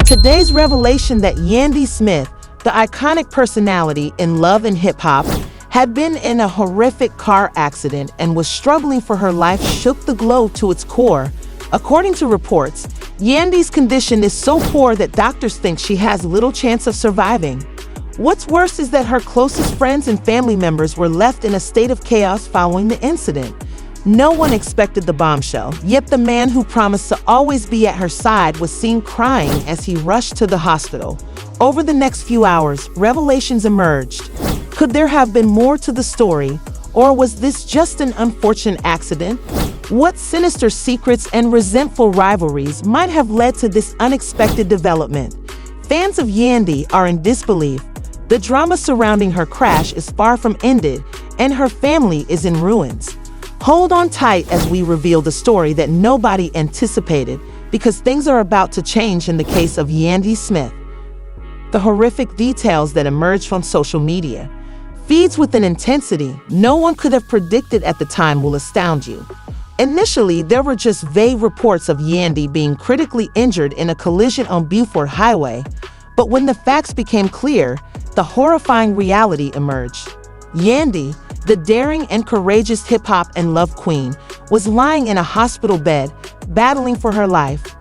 Today's revelation that Yandy Smith, the iconic personality in love and hip-hop, had been in a horrific car accident and was struggling for her life shook the globe to its core. According to reports, Yandy's condition is so poor that doctors think she has little chance of surviving. What's worse is that her closest friends and family members were left in a state of chaos following the incident. No one expected the bombshell, yet the man who promised to always be at her side was seen crying as he rushed to the hospital. Over the next few hours, revelations emerged. Could there have been more to the story, or was this just an unfortunate accident? What sinister secrets and resentful rivalries might have led to this unexpected development? Fans of Yandy are in disbelief. The drama surrounding her crash is far from ended, and her family is in ruins. Hold on tight as we reveal the story that nobody anticipated, because things are about to change in the case of Yandy Smith. The horrific details that emerge from social media feeds with an intensity no one could have predicted at the time will astound you. Initially, there were just vague reports of Yandy being critically injured in a collision on Beaufort Highway, but when the facts became clear, the horrifying reality emerged. Yandy, the daring and courageous hip-hop and love queen, was lying in a hospital bed, battling for her life.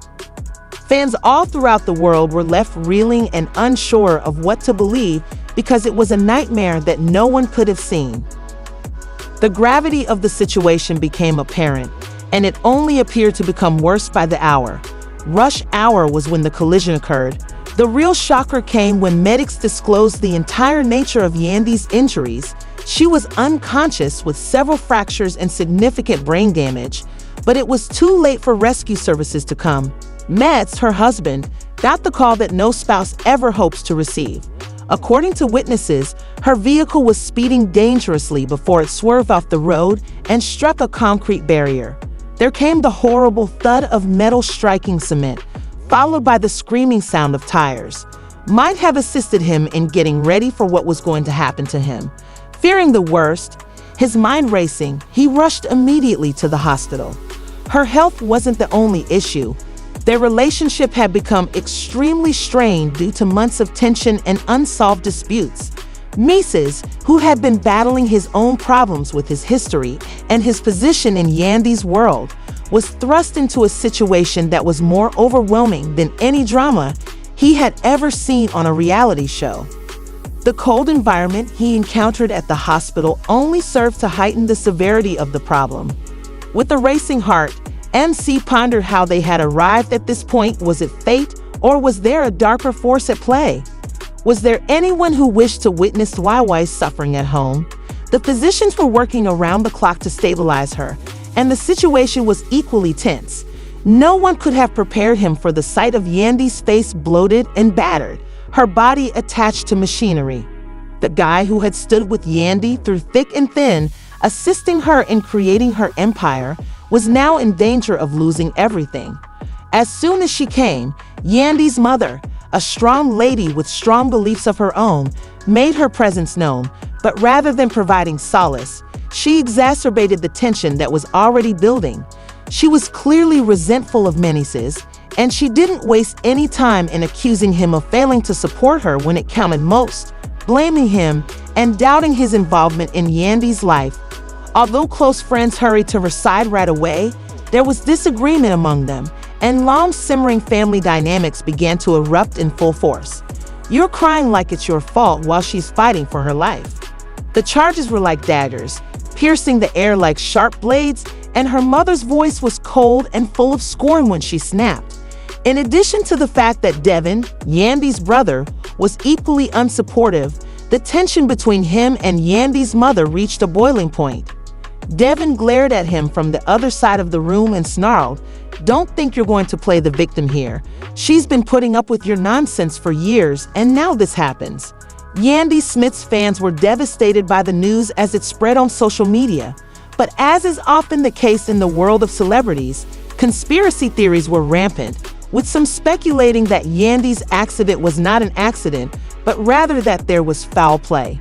Fans all throughout the world were left reeling and unsure of what to believe because it was a nightmare that no one could have seen. The gravity of the situation became apparent, and it only appeared to become worse by the hour. Rush hour was when the collision occurred. The real shocker came when medics disclosed the entire nature of Yandy's injuries. She was unconscious with several fractures and significant brain damage, but it was too late for rescue services to come. Metz, her husband, got the call that no spouse ever hopes to receive. According to witnesses, her vehicle was speeding dangerously before it swerved off the road and struck a concrete barrier. There came the horrible thud of metal striking cement, followed by the screaming sound of tires. Might have assisted him in getting ready for what was going to happen to him. Fearing the worst, his mind racing, he rushed immediately to the hospital. Her health wasn't the only issue. Their relationship had become extremely strained due to months of tension and unsolved disputes. Mendeecees, who had been battling his own problems with his history and his position in Yandy's world, was thrust into a situation that was more overwhelming than any drama he had ever seen on a reality show. The cold environment he encountered at the hospital only served to heighten the severity of the problem. With a racing heart, MC pondered how they had arrived at this point. Was it fate, or was there a darker force at play? Was there anyone who wished to witness YY's suffering at home? The physicians were working around the clock to stabilize her, and the situation was equally tense. No one could have prepared him for the sight of Yandy's face bloated and battered, her body attached to machinery. The guy who had stood with Yandy through thick and thin, assisting her in creating her empire, was now in danger of losing everything. As soon as she came, Yandy's mother, a strong lady with strong beliefs of her own, made her presence known, but rather than providing solace, she exacerbated the tension that was already building. She was clearly resentful of Mendeecees, and she didn't waste any time in accusing him of failing to support her when it counted most, blaming him and doubting his involvement in Yandy's life. Although close friends hurried to her side right away, there was disagreement among them, and long-simmering family dynamics began to erupt in full force. You're crying like it's your fault while she's fighting for her life. The charges were like daggers, piercing the air like sharp blades, and her mother's voice was cold and full of scorn when she snapped. In addition to the fact that Devin, Yandy's brother, was equally unsupportive, the tension between him and Yandy's mother reached a boiling point. Devin glared at him from the other side of the room and snarled, "Don't think you're going to play the victim here. She's been putting up with your nonsense for years, and now this happens." Yandy Smith's fans were devastated by the news as it spread on social media. But as is often the case in the world of celebrities, conspiracy theories were rampant, with some speculating that Yandy's accident was not an accident, but rather that there was foul play.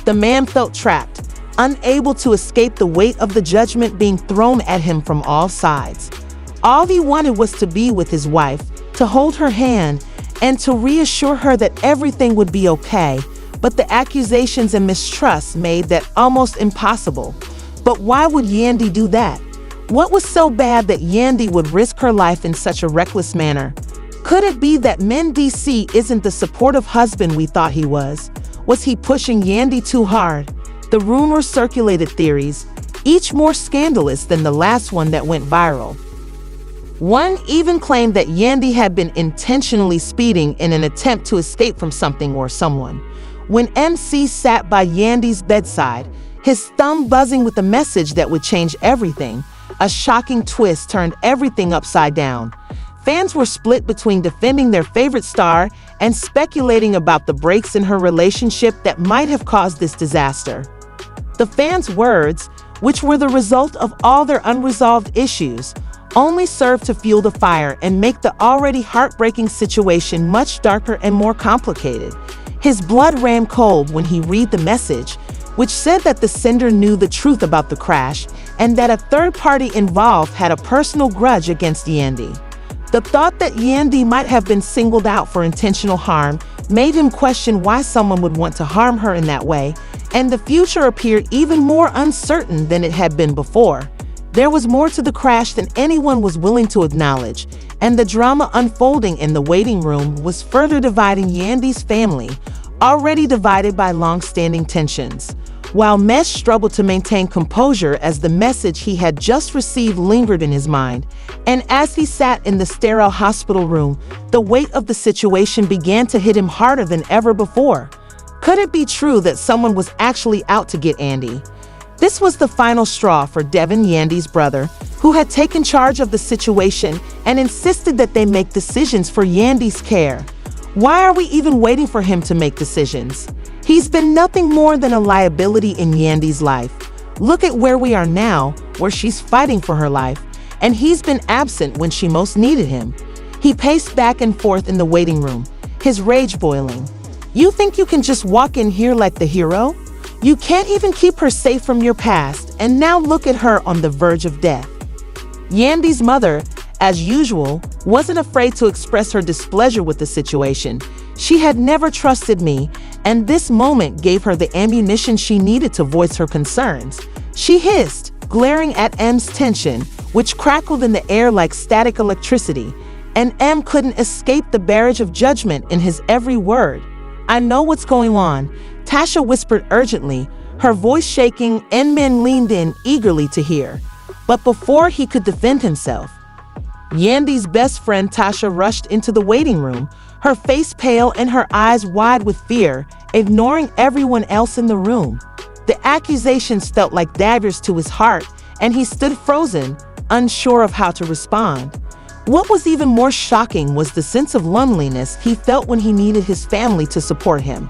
The man felt trapped, unable to escape the weight of the judgment being thrown at him from all sides. All he wanted was to be with his wife, to hold her hand, and to reassure her that everything would be okay, but the accusations and mistrust made that almost impossible. But why would Yandy do that? What was so bad that Yandy would risk her life in such a reckless manner? Could it be that Mendeecees isn't the supportive husband we thought he was? Was he pushing Yandy too hard? The rumors circulated theories, each more scandalous than the last one that went viral. One even claimed that Yandy had been intentionally speeding in an attempt to escape from something or someone. When MC sat by Yandy's bedside, his thumb buzzing with a message that would change everything, a shocking twist turned everything upside down. Fans were split between defending their favorite star and speculating about the breaks in her relationship that might have caused this disaster. The fans' words, which were the result of all their unresolved issues, only served to fuel the fire and make the already heartbreaking situation much darker and more complicated. His blood ran cold when he read the message, which said that the sender knew the truth about the crash and that a third party involved had a personal grudge against Yandy. The thought that Yandy might have been singled out for intentional harm made him question why someone would want to harm her in that way, and the future appeared even more uncertain than it had been before. There was more to the crash than anyone was willing to acknowledge, and the drama unfolding in the waiting room was further dividing Yandy's family, already divided by long-standing tensions. While Mesh struggled to maintain composure as the message he had just received lingered in his mind, and as he sat in the sterile hospital room, the weight of the situation began to hit him harder than ever before. Could it be true that someone was actually out to get Yandy? This was the final straw for Devin, Yandy's brother, who had taken charge of the situation and insisted that they make decisions for Yandy's care. Why are we even waiting for him to make decisions? He's been nothing more than a liability in Yandy's life. Look at where we are now, where she's fighting for her life, and he's been absent when she most needed him. He paced back and forth in the waiting room, his rage boiling. You think you can just walk in here like the hero? You can't even keep her safe from your past, and now look at her on the verge of death. Yandy's mother, as usual, wasn't afraid to express her displeasure with the situation. She had never trusted me, and this moment gave her the ammunition she needed to voice her concerns. She hissed, glaring at M's tension, which crackled in the air like static electricity, and M couldn't escape the barrage of judgment in his every word. I know what's going on, Tasha whispered urgently, her voice shaking, and Men leaned in eagerly to hear. But before he could defend himself, Yandy's best friend Tasha rushed into the waiting room, her face pale and her eyes wide with fear, ignoring everyone else in the room. The accusations felt like daggers to his heart, and he stood frozen, unsure of how to respond. What was even more shocking was the sense of loneliness he felt when he needed his family to support him.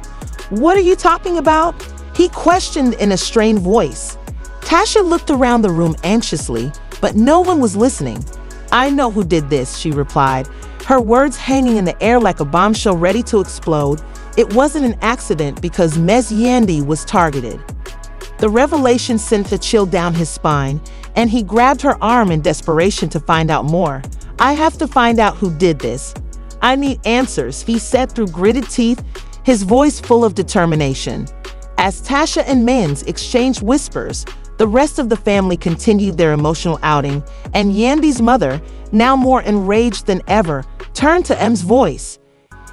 What are you talking about? He questioned in a strained voice. Tasha looked around the room anxiously, but no one was listening. I know who did this, she replied, her words hanging in the air like a bombshell ready to explode. It wasn't an accident because Ms. Yandy was targeted. The revelation sent a chill down his spine, and he grabbed her arm in desperation to find out more. I have to find out who did this. I need answers, he said through gritted teeth, his voice full of determination. As Tasha and Menz exchanged whispers, the rest of the family continued their emotional outing, and Yandy's mother, now more enraged than ever, turned to M's voice.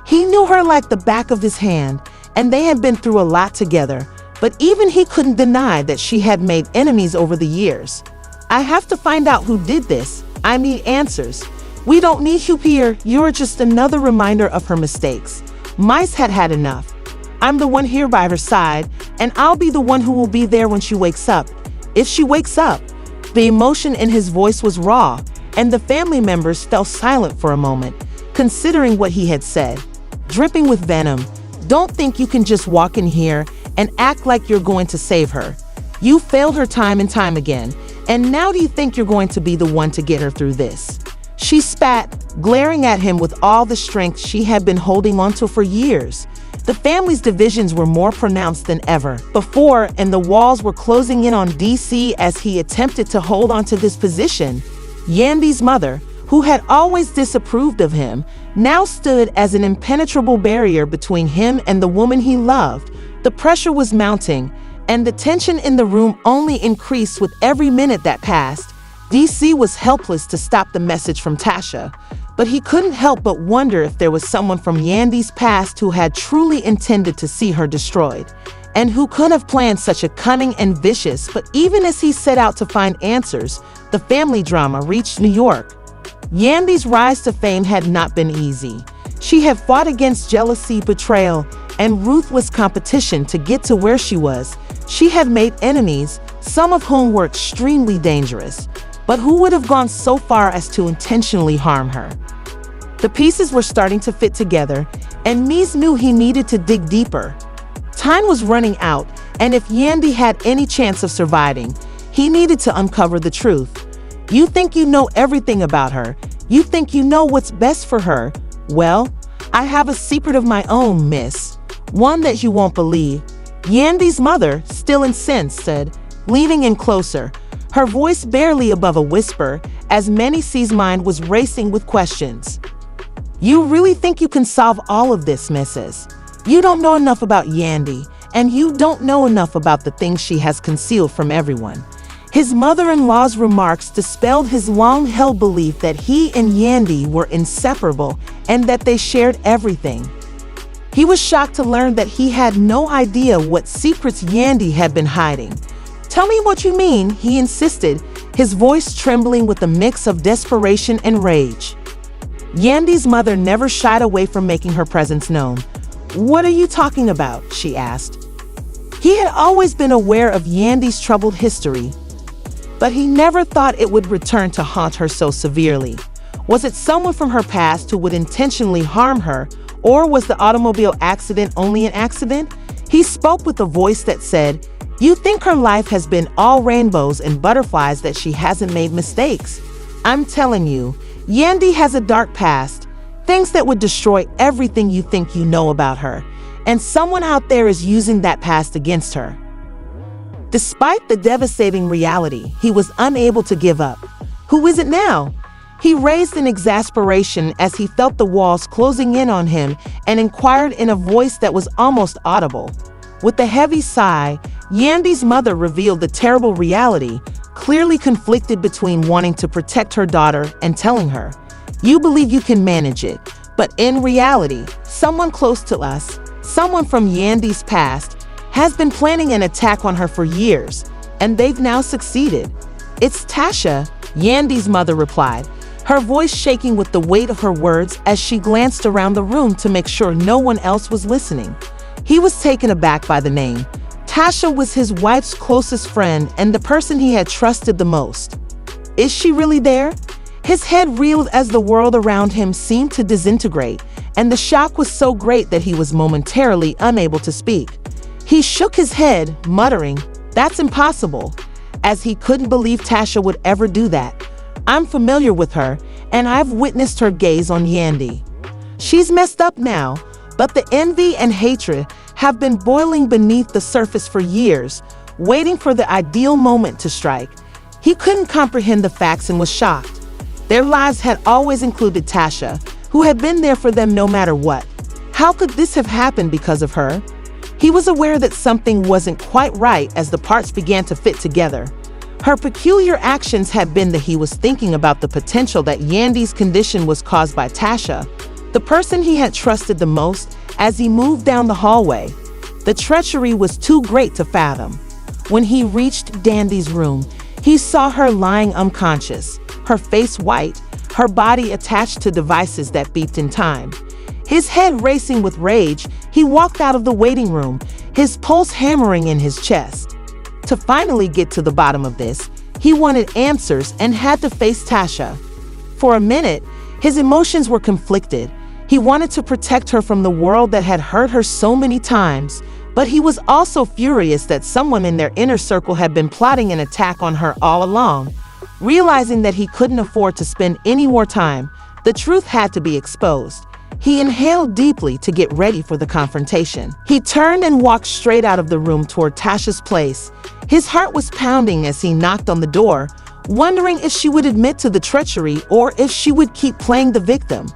He knew her like the back of his hand, and they had been through a lot together, but even he couldn't deny that she had made enemies over the years. I have to find out who did this. I need answers. We don't need you here. You're just another reminder of her mistakes. Mice had had enough. I'm the one here by her side, and I'll be the one who will be there when she wakes up. If she wakes up. The emotion in his voice was raw, and the family members fell silent for a moment, considering what he had said. Dripping with venom, don't think you can just walk in here and act like you're going to save her. You failed her time and time again, and now do you think you're going to be the one to get her through this? She spat, glaring at him with all the strength she had been holding onto for years. The family's divisions were more pronounced than ever before, and the walls were closing in on DC as he attempted to hold onto this position. Yandy's mother, who had always disapproved of him, now stood as an impenetrable barrier between him and the woman he loved. The pressure was mounting, and the tension in the room only increased with every minute that passed. DC was helpless to stop the message from Tasha, but he couldn't help but wonder if there was someone from Yandy's past who had truly intended to see her destroyed, and who could have planned such a cunning and vicious. But even as he set out to find answers, the family drama reached New York. Yandy's rise to fame had not been easy. She had fought against jealousy, betrayal, and ruthless competition to get to where she was. She had made enemies, some of whom were extremely dangerous, but who would have gone so far as to intentionally harm her? The pieces were starting to fit together, and Mies knew he needed to dig deeper. Time was running out, and if Yandy had any chance of surviving, he needed to uncover the truth. You think you know everything about her. You think you know what's best for her. Well, I have a secret of my own, miss. One that you won't believe. Yandy's mother, still incensed, said, leaning in closer, her voice barely above a whisper, as Mendeecees' mind was racing with questions. You really think you can solve all of this, Mrs.? You don't know enough about Yandy, and you don't know enough about the things she has concealed from everyone. His mother-in-law's remarks dispelled his long-held belief that he and Yandy were inseparable and that they shared everything. He was shocked to learn that he had no idea what secrets Yandy had been hiding. Tell me what you mean, he insisted, his voice trembling with a mix of desperation and rage. Yandy's mother never shied away from making her presence known. What are you talking about? She asked. He had always been aware of Yandy's troubled history, but he never thought it would return to haunt her so severely. Was it someone from her past who would intentionally harm her, or was the automobile accident only an accident? He spoke with a voice that said, you think her life has been all rainbows and butterflies, that she hasn't made mistakes. I'm telling you, Yandy has a dark past, things that would destroy everything you think you know about her, and someone out there is using that past against her. Despite the devastating reality, he was unable to give up. Who is it now? He raised in exasperation as he felt the walls closing in on him and inquired in a voice that was almost audible. With a heavy sigh, Yandy's mother revealed the terrible reality, clearly conflicted between wanting to protect her daughter and telling her, you believe you can manage it, but in reality, someone close to us, someone from Yandy's past, has been planning an attack on her for years, and they've now succeeded. It's Tasha, Yandy's mother replied, her voice shaking with the weight of her words as she glanced around the room to make sure no one else was listening. He was taken aback by the name. Tasha was his wife's closest friend and the person he had trusted the most. Is she really there? His head reeled as the world around him seemed to disintegrate, and the shock was so great that he was momentarily unable to speak. He shook his head, muttering, that's impossible, as he couldn't believe Tasha would ever do that. I'm familiar with her, and I've witnessed her gaze on Yandy. She's messed up now, but the envy and hatred have been boiling beneath the surface for years, waiting for the ideal moment to strike. He couldn't comprehend the facts and was shocked. Their lives had always included Tasha, who had been there for them no matter what. How could this have happened because of her? He was aware that something wasn't quite right as the parts began to fit together. Her peculiar actions had been that he was thinking about the potential that Yandy's condition was caused by Tasha, the person he had trusted the most, as he moved down the hallway. The treachery was too great to fathom. When he reached Yandy's room, he saw her lying unconscious, her face white, her body attached to devices that beeped in time. His head racing with rage, he walked out of the waiting room, his pulse hammering in his chest. To finally get to the bottom of this, he wanted answers and had to face Tasha. For a minute, his emotions were conflicted. He wanted to protect her from the world that had hurt her so many times, but he was also furious that someone in their inner circle had been plotting an attack on her all along. Realizing that he couldn't afford to spend any more time, the truth had to be exposed. He inhaled deeply to get ready for the confrontation. He turned and walked straight out of the room toward Tasha's place. His heart was pounding as he knocked on the door, wondering if she would admit to the treachery or if she would keep playing the victim.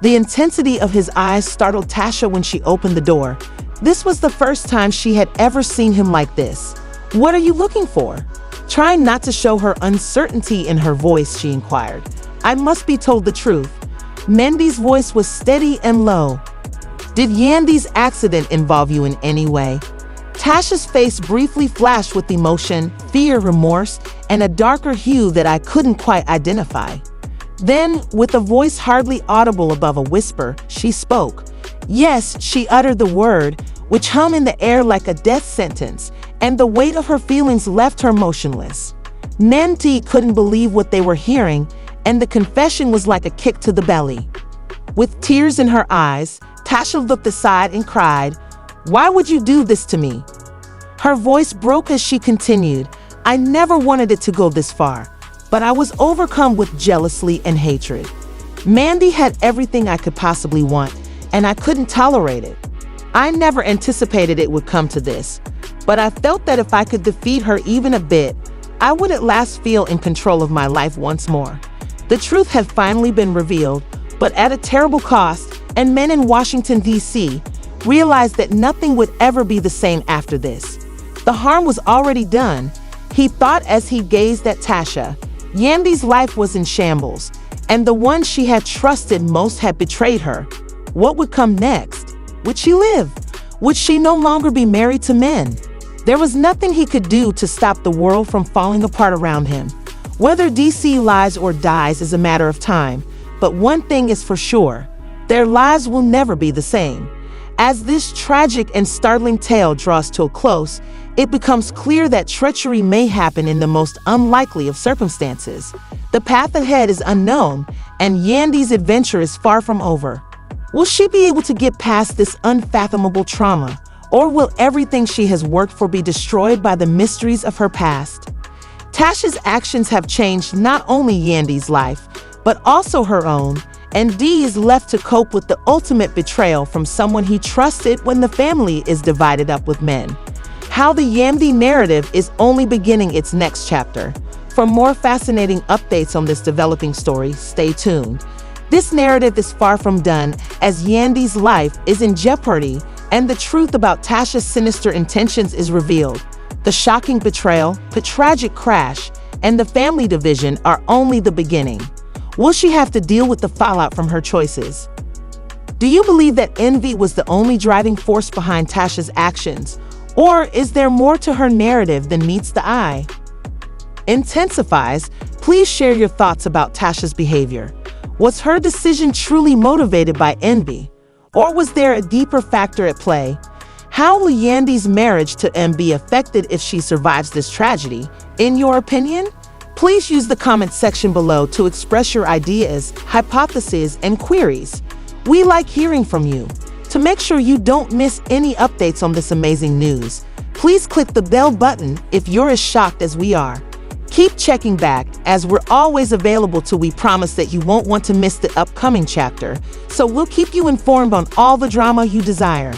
The intensity of his eyes startled Tasha when she opened the door. This was the first time she had ever seen him like this. "What are you looking for?" Trying not to show her uncertainty in her voice, she inquired. "I must be told the truth." Mendeecees' voice was steady and low. "Did Yandy's accident involve you in any way?" Tasha's face briefly flashed with emotion, fear, remorse, and a darker hue that I couldn't quite identify. Then, with a voice hardly audible above a whisper, she spoke. Yes, she uttered the word, which hung in the air like a death sentence, and the weight of her feelings left her motionless. Yandy couldn't believe what they were hearing, and the confession was like a kick to the belly. With tears in her eyes, Tasha looked aside and cried, "Why would you do this to me?" Her voice broke as she continued, "I never wanted it to go this far, but I was overcome with jealousy and hatred. Mandy had everything I could possibly want, and I couldn't tolerate it. I never anticipated it would come to this, but I felt that if I could defeat her even a bit, I would at last feel in control of my life once more." The truth had finally been revealed, but at a terrible cost, and men in Washington, D.C. realized that nothing would ever be the same after this. The harm was already done, he thought as he gazed at Tasha. Yandy's life was in shambles, and the one she had trusted most had betrayed her. What would come next? Would she live? Would she no longer be married to men? There was nothing he could do to stop the world from falling apart around him. Whether DC lives or dies is a matter of time, but one thing is for sure, their lives will never be the same. As this tragic and startling tale draws to a close, it becomes clear that treachery may happen in the most unlikely of circumstances. The path ahead is unknown, and Yandy's adventure is far from over. Will she be able to get past this unfathomable trauma, or will everything she has worked for be destroyed by the mysteries of her past? Tasha's actions have changed not only Yandy's life, but also her own, and Dee is left to cope with the ultimate betrayal from someone he trusted when the family is divided up with men. How the Yandy narrative is only beginning its next chapter. For more fascinating updates on this developing story, stay tuned. This narrative is far from done, as Yandy's life is in jeopardy, and the truth about Tasha's sinister intentions is revealed. The shocking betrayal, the tragic crash, and the family division are only the beginning. Will she have to deal with the fallout from her choices? Do you believe that envy was the only driving force behind Tasha's actions, or is there more to her narrative than meets the eye? Intensifies, please share your thoughts about Tasha's behavior. Was her decision truly motivated by envy, or was there a deeper factor at play? How will Yandy's marriage to M be affected if she survives this tragedy? In your opinion? Please use the comment section below to express your ideas, hypotheses, and queries. We like hearing from you. To make sure you don't miss any updates on this amazing news, please click the bell button if you're as shocked as we are. Keep checking back, as we're always available till we promise that you won't want to miss the upcoming chapter, so we'll keep you informed on all the drama you desire.